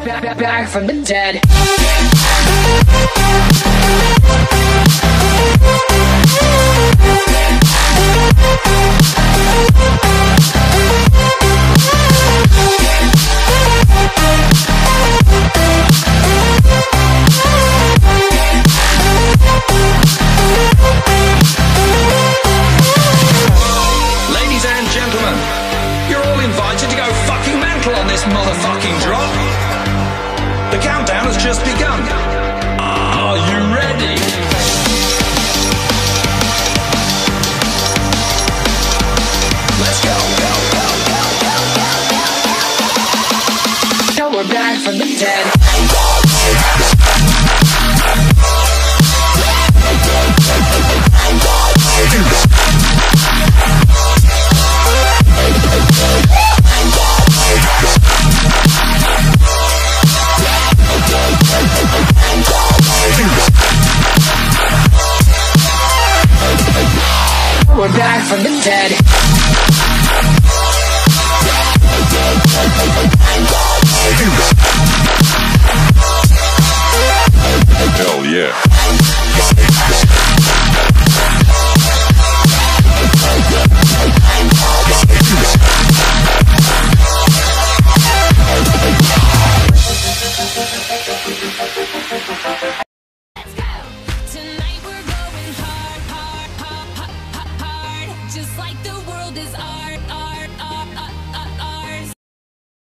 back from the dead. Ladies and gentlemen, you're all invited to go fucking mental on this motherfucking drop. The countdown has just begun. Are you ready? Let's go, go, go, go, go, go. Now we're back from the dead. We're back from the dead. Hell yeah.